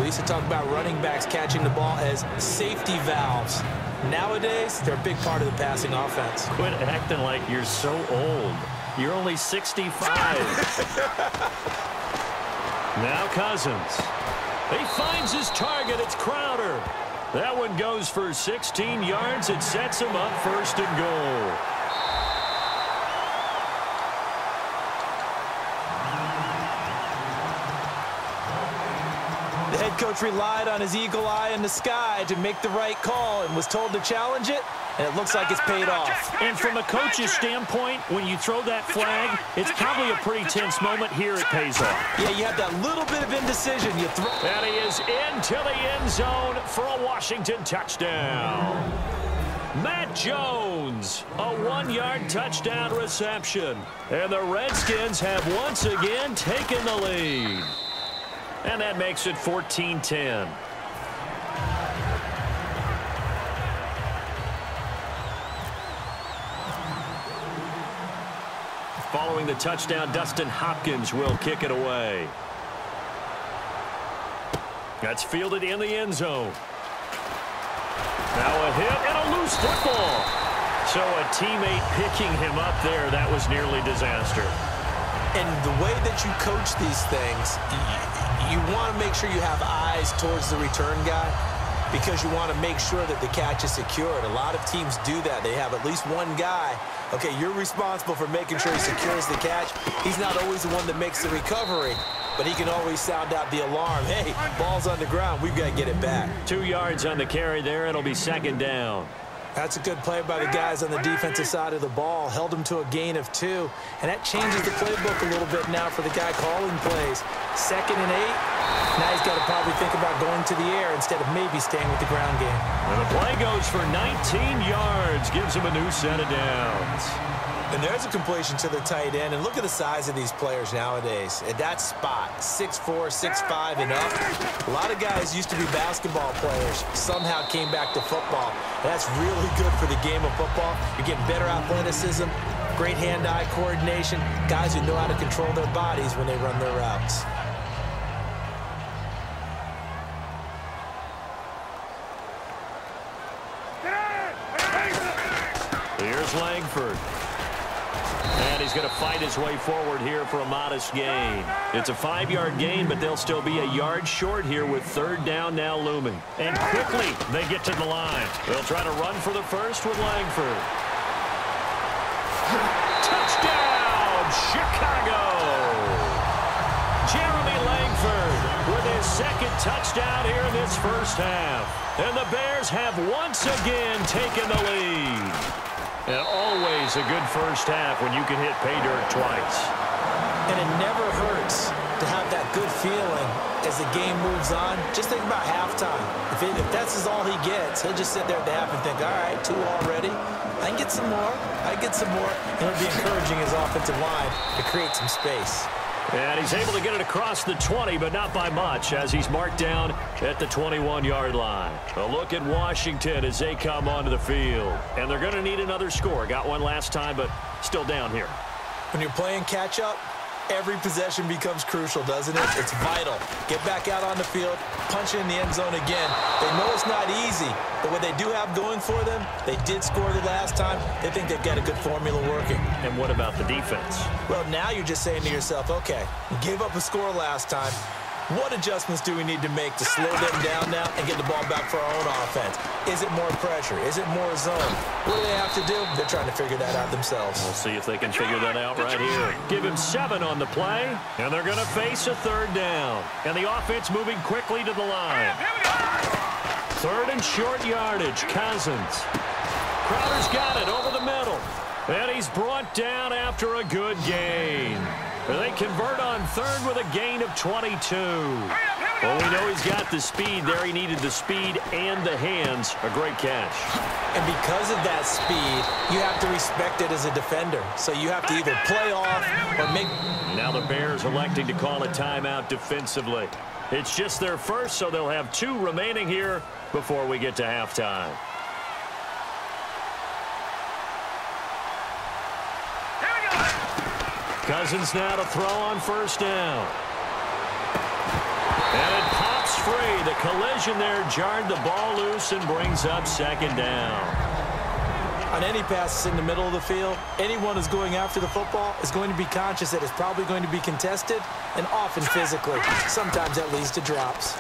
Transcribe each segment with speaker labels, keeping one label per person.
Speaker 1: used to talk about running backs catching the ball as safety valves. Nowadays, they're a big part of the passing offense.
Speaker 2: Quit acting like you're so old. You're only 65. Now Cousins. He finds his target. It's Crowder. That one goes for 16 yards. It sets him up 1st and goal.
Speaker 1: The head coach relied on his eagle eye in the sky to make the right call and was told to challenge it, and it looks like it's paid off.
Speaker 2: And from a coach's standpoint, when you throw that flag, it's probably a pretty tense moment. Here it pays off.
Speaker 1: Yeah, you have that little bit of indecision. You throw.
Speaker 2: And he is into the end zone for a Washington touchdown. Matt Jones, a 1-yard touchdown reception. And the Redskins have once again taken the lead. And that makes it 14-10. Following the touchdown, Dustin Hopkins will kick it away. That's fielded in the end zone. Now a hit and a loose football. So a teammate picking him up there, that was nearly disaster.
Speaker 1: And the way that you coach these things, you want to make sure you have eyes towards the return guy because you want to make sure that the catch is secured. A lot of teams do that. They have at least one guy. Okay, you're responsible for making sure he secures the catch. He's not always the one that makes the recovery, but he can always sound out the alarm. Hey, ball's on the ground. We've got to get it back.
Speaker 2: 2 yards on the carry there. It'll be 2nd down.
Speaker 1: That's a good play by the guys on the defensive side of the ball. Held him to a gain of 2. And that changes the playbook a little bit now for the guy calling plays. 2nd and 8. Now he's got to probably think about going to the air instead of maybe staying with the ground game.
Speaker 2: And the play goes for 19 yards. Gives him a new set of downs.
Speaker 1: And there's a completion to the tight end. And look at the size of these players nowadays. At that spot, 6'4", 6'5", and up. A lot of guys used to be basketball players. Somehow came back to football. And that's really good for the game of football. You're getting better athleticism, great hand-eye coordination, guys who know how to control their bodies when they run their routes.
Speaker 2: Here's Langford. And he's going to fight his way forward here for a modest gain. It's a 5-yard gain, but they'll still be a yard short here with 3rd down now looming. And quickly, they get to the line. They'll try to run for the first with Langford. Touchdown, Chicago! Jeremy Langford with his 2nd touchdown here in this first half. And the Bears have once again taken the lead. And always a good first half when you can hit pay dirt twice.
Speaker 1: And it never hurts to have that good feeling as the game moves on. Just think about halftime. If that's all he gets, he'll just sit there at the half and think, all right, 2 already. I can get some more. I can get some more. And it'll be encouraging his offensive line to create some space.
Speaker 2: And he's able to get it across the 20, but not by much, as he's marked down at the 21-yard line. A look at Washington as they come onto the field. And they're going to need another score. Got one last time, but still down here.
Speaker 1: When you're playing catch-up, every possession becomes crucial, doesn't it? It's vital. Get back out on the field, punch it in the end zone again. They know it's not easy, but what they do have going for them, they did score the last time. They think they've got a good formula working.
Speaker 2: And what about the defense?
Speaker 1: Well, now you're just saying to yourself, okay, we gave up a score last time. What adjustments do we need to make to slow them down now and get the ball back for our own offense? Is it more pressure? Is it more zone? What do they have to do? They're trying to figure that out themselves.
Speaker 2: We'll see if they can figure that out right here. Give him 7 on the play, and they're going to face a 3rd down. And the offense moving quickly to the line. 3rd and short yardage, Cousins. Crowder's got it over the middle. And he's brought down after a good gain. They convert on 3rd with a gain of 22. Well, we know he's got the speed there. He needed the speed and the hands. A great catch.
Speaker 1: And because of that speed, you have to respect it as a defender. So you have to either play off or make...
Speaker 2: Now the Bears electing to call a timeout defensively. It's just their first, so they'll have 2 remaining here before we get to halftime. Cousins now to throw on 1st down. And it pops free. The collision there jarred the ball loose and brings up second down.
Speaker 1: On any passes in the middle of the field, anyone who's going after the football is going to be conscious that it's probably going to be contested and often physically. Sometimes that leads to drops.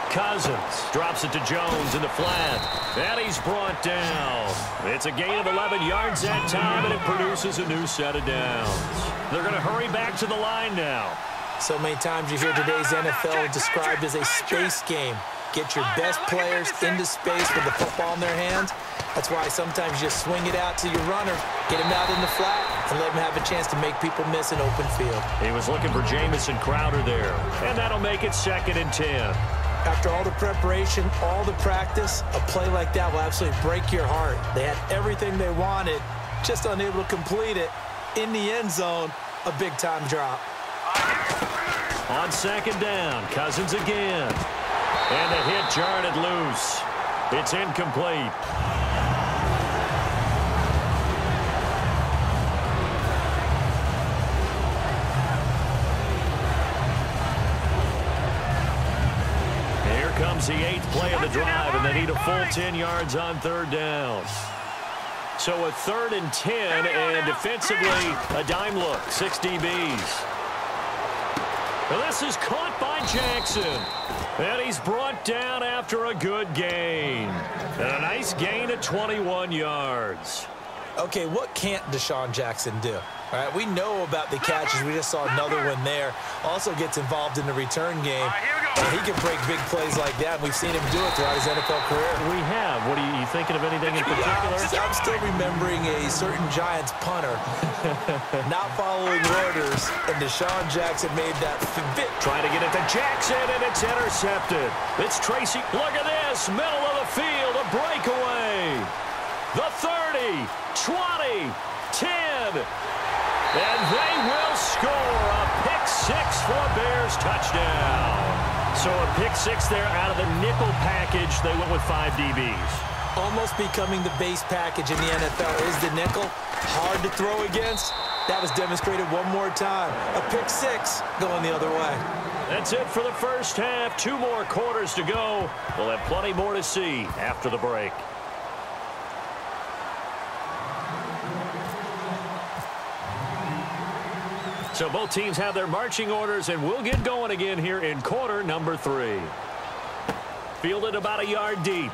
Speaker 2: Cousins drops it to Jones in the flat, and he's brought down. It's a gain of 11 yards that time, and it produces a new set of downs. They're going to hurry back to the line now.
Speaker 1: So many times you hear today's NFL described as a space game. Get your best players into space with the football in their hands. That's why sometimes you just swing it out to your runner, get him out in the flat, and let him have a chance to make people miss an open field.
Speaker 2: He was looking for Jamison Crowder there, and that'll make it 2nd and 10.
Speaker 1: After all the preparation, all the practice, a play like that will absolutely break your heart. They had everything they wanted, just unable to complete it. In the end zone, a big-time drop.
Speaker 2: On 2nd down, Cousins again. And the hit jarred it loose. It's incomplete. Here comes the 8th play of the drive, and they need a full 10 yards on 3rd down. So a 3rd and 10, and defensively, a dime look, 6 DBs. Well, this is caught by Jackson. And he's brought down after a good gain. And a nice gain of 21 yards.
Speaker 1: Okay, what can't Deshaun Jackson do? All right, we know about the catches. We just saw another one there. Also gets involved in the return game. And he can break big plays like that. We've seen him do it throughout his NFL career.
Speaker 2: We have. What are you thinking of anything in particular?
Speaker 1: I'm still remembering a certain Giants punter not following orders, and Deshaun Jackson made that fit.
Speaker 2: Trying to get it to Jackson, and it's intercepted. It's Tracy. Look at this. Middle of the field, a breakaway. The 30, 20, 10. And they will score a pick-6 for a Bears touchdown. So a pick-6 there out of the nickel package. They went with 5 DBs.
Speaker 1: Almost becoming the base package in the NFL is the nickel. Hard to throw against. That was demonstrated one more time. A pick-6 going the other way.
Speaker 2: That's it for the first half. 2 more quarters to go. We'll have plenty more to see after the break. So both teams have their marching orders, and we'll get going again here in quarter number 3. Fielded about a yard deep.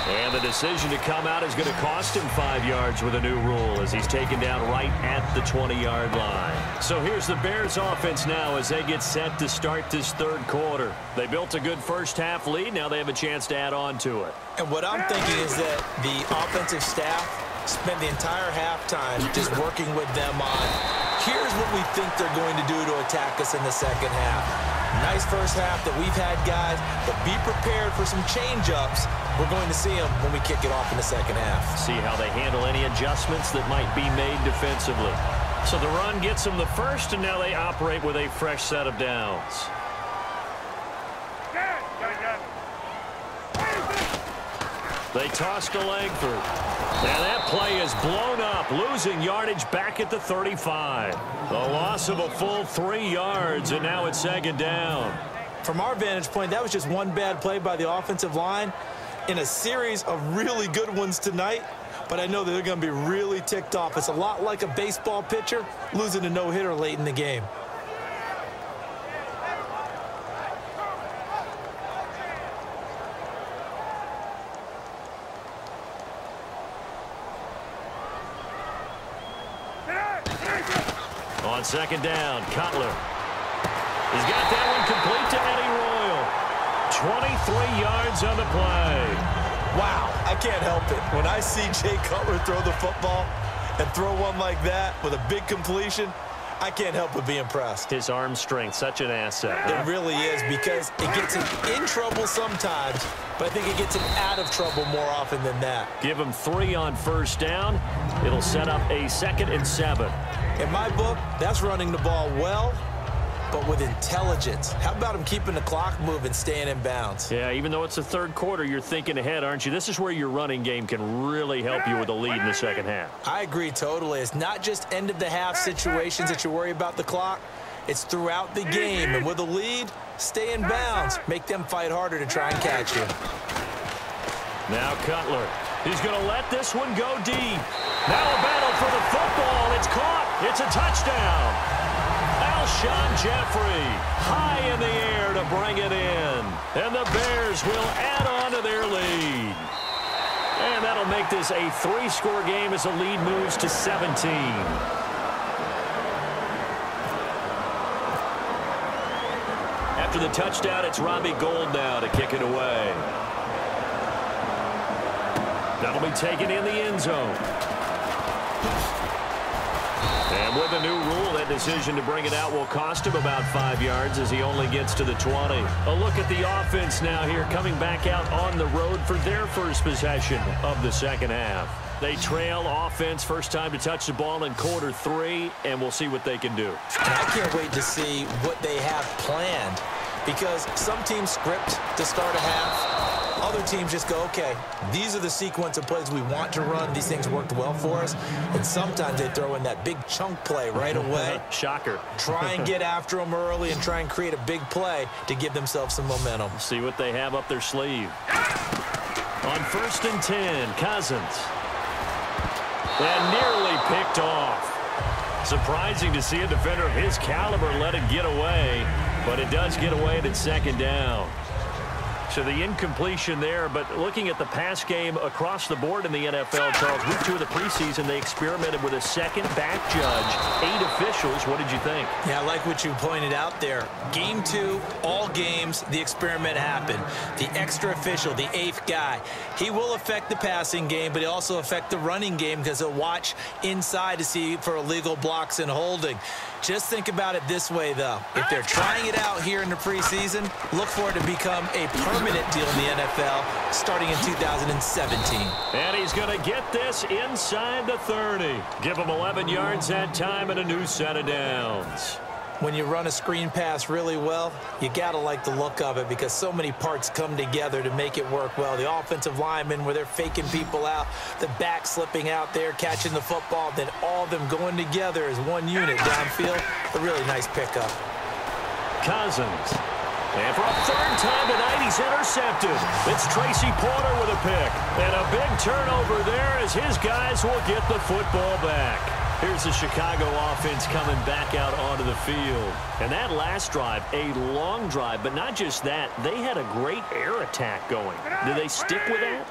Speaker 2: And the decision to come out is going to cost him 5 yards with a new rule as he's taken down right at the 20-yard line. So here's the Bears offense now as they get set to start this 3rd quarter. They built a good first half lead. Now they have a chance to add on to it.
Speaker 1: And what I'm thinking is that the offensive staff spent the entire halftime just working with them on, here's what we think they're going to do to attack us in the second half. Nice first half that we've had, guys, but be prepared for some change-ups. We're going to see them when we kick it off in the second half.
Speaker 2: See how they handle any adjustments that might be made defensively. So the run gets them the first, and now they operate with a fresh set of downs. They toss to Langford. And that play is blown up, losing yardage back at the 35. The loss of a full 3 yards, and now it's 2nd down.
Speaker 1: From our vantage point, that was just one bad play by the offensive line in a series of really good ones tonight. But I know that they're going to be really ticked off. It's a lot like a baseball pitcher losing a no-hitter late in the game.
Speaker 2: On 2nd down, Cutler. He's got that one complete to Eddie Royal. 23 yards on the play.
Speaker 1: Wow, I can't help it. When I see Jay Cutler throw the football and throw one like that with a big completion, I can't help but be impressed.
Speaker 2: His arm strength, such an asset.
Speaker 1: It really is, because it gets him in trouble sometimes, but I think it gets him out of trouble more often than that.
Speaker 2: Give him 3 on 1st down. It'll set up a 2nd and 7.
Speaker 1: In my book, that's running the ball well, but with intelligence. How about him keeping the clock moving, staying in bounds?
Speaker 2: Yeah, even though it's the 3rd quarter, you're thinking ahead, aren't you? This is where your running game can really help you with a lead in the second half.
Speaker 1: I agree totally. It's not just end-of-the-half situations that you worry about the clock. It's throughout the game. And with a lead, stay in bounds. Make them fight harder to try and catch you.
Speaker 2: Now Cutler. He's going to let this one go deep. Now a battle for the football. It's caught. It's a touchdown. Alshon Jeffrey high in the air to bring it in. And the Bears will add on to their lead. And that'll make this a 3-score game as the lead moves to 17. After the touchdown, it's Robbie Gould now to kick it away. That'll be taken in the end zone. And with the new rule, that decision to bring it out will cost him about 5 yards as he only gets to the 20. A look at the offense now here, coming back out on the road for their first possession of the second half. They trail offense, first time to touch the ball in quarter 3, and we'll see what they can do.
Speaker 1: I can't wait to see what they have planned, because some teams script to start a half. Other teams just go, okay, these are the sequence of plays we want to run. These things worked well for us. And sometimes they throw in that big chunk play right away.
Speaker 2: Shocker.
Speaker 1: Try and get after them early and try and create a big play to give themselves some momentum.
Speaker 2: See what they have up their sleeve. On 1st and 10, Cousins. And nearly picked off. Surprising to see a defender of his caliber let it get away, but it does get away at its second down. So the incompletion there, but looking at the pass game across the board in the NFL, Charles, week 2 of the preseason, they experimented with a second back judge, 8 officials. What did you think?
Speaker 1: Yeah, I like what you pointed out there. Game 2, all games, the experiment happened. The extra official, the 8th guy, he will affect the passing game, but he'll also affect the running game because he'll watch inside to see for illegal blocks and holding. Just think about it this way, though. If they're trying it out here in the preseason, look for it to become a permanent deal in the NFL starting in 2017.
Speaker 2: And he's going to get this inside the 30. Give him 11 yards that time and a new set of downs.
Speaker 1: When you run a screen pass really well, you got to like the look of it because so many parts come together to make it work well. The offensive linemen, where they're faking people out, the back slipping out there, catching the football, then all of them going together as one unit downfield. A really nice pickup.
Speaker 2: Cousins. And for a 3rd time tonight, he's intercepted. It's Tracy Porter with a pick. And a big turnover there as his guys will get the football back. Here's the Chicago offense coming back out onto the field. And that last drive, a long drive, but not just that. They had a great air attack going. Did they stick with that?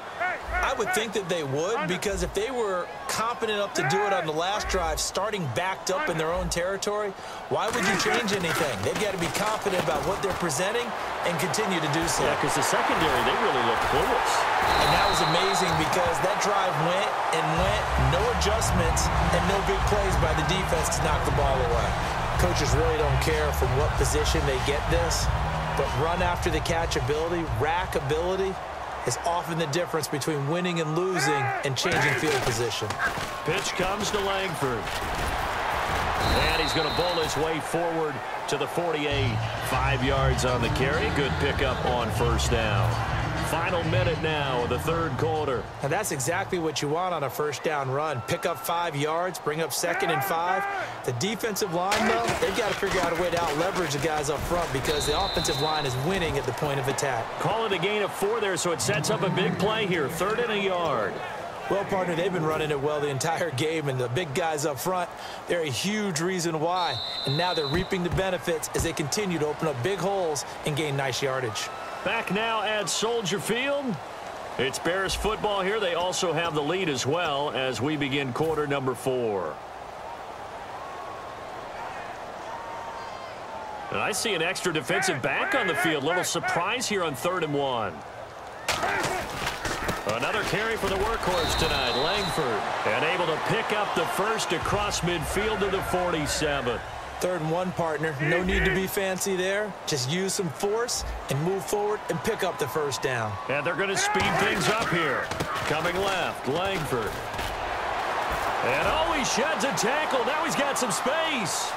Speaker 1: I would think that they would, because if they were competent enough to do it on the last drive, starting backed up in their own territory, why would you change anything? They've got to be confident about what they're presenting and continue to do so.
Speaker 2: Yeah, because the secondary, they really look clueless.
Speaker 1: And that was amazing because that drive went and went, no adjustments, and no big plays by the defense to knock the ball away. Coaches really don't care from what position they get this, but run after the catch ability, rack ability, is often the difference between winning and losing and changing field position.
Speaker 2: Pitch comes to Langford. And he's going to bowl his way forward to the 48. 5 yards on the carry. Good pickup on 1st down. Final minute now of the 3rd quarter.
Speaker 1: And that's exactly what you want on a 1st down run. Pick up 5 yards, bring up 2nd and 5. The defensive line, though, they've got to figure out a way to out-leverage the guys up front because the offensive line is winning at the point of attack.
Speaker 2: Call it a gain of 4 there, so it sets up a big play here. 3rd and a yard.
Speaker 1: Well, partner, they've been running it well the entire game, and the big guys up front, they're a huge reason why. And now they're reaping the benefits as they continue to open up big holes and gain nice yardage.
Speaker 2: Back now at Soldier Field. It's Bears football here. They also have the lead as well as we begin quarter number 4. And I see an extra defensive back on the field. Little surprise here on 3rd and 1. Another carry for the workhorse tonight, Langford. And able to pick up the first across midfield to the 47.
Speaker 1: 3rd and 1, partner. No need to be fancy there. Just use some force and move forward and pick up the 1st down.
Speaker 2: And they're going to speed things up here. Coming left, Langford. And oh, he sheds a tackle. Now he's got some space.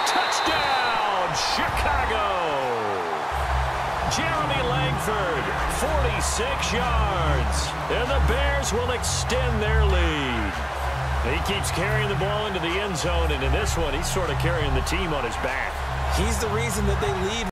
Speaker 2: Touchdown, Chicago. Jeremy Langford, 46 yards. And the Bears will extend their lead. He keeps carrying the ball into the end zone, and in this one, he's sort of carrying the team on his back.
Speaker 1: He's the reason that they lead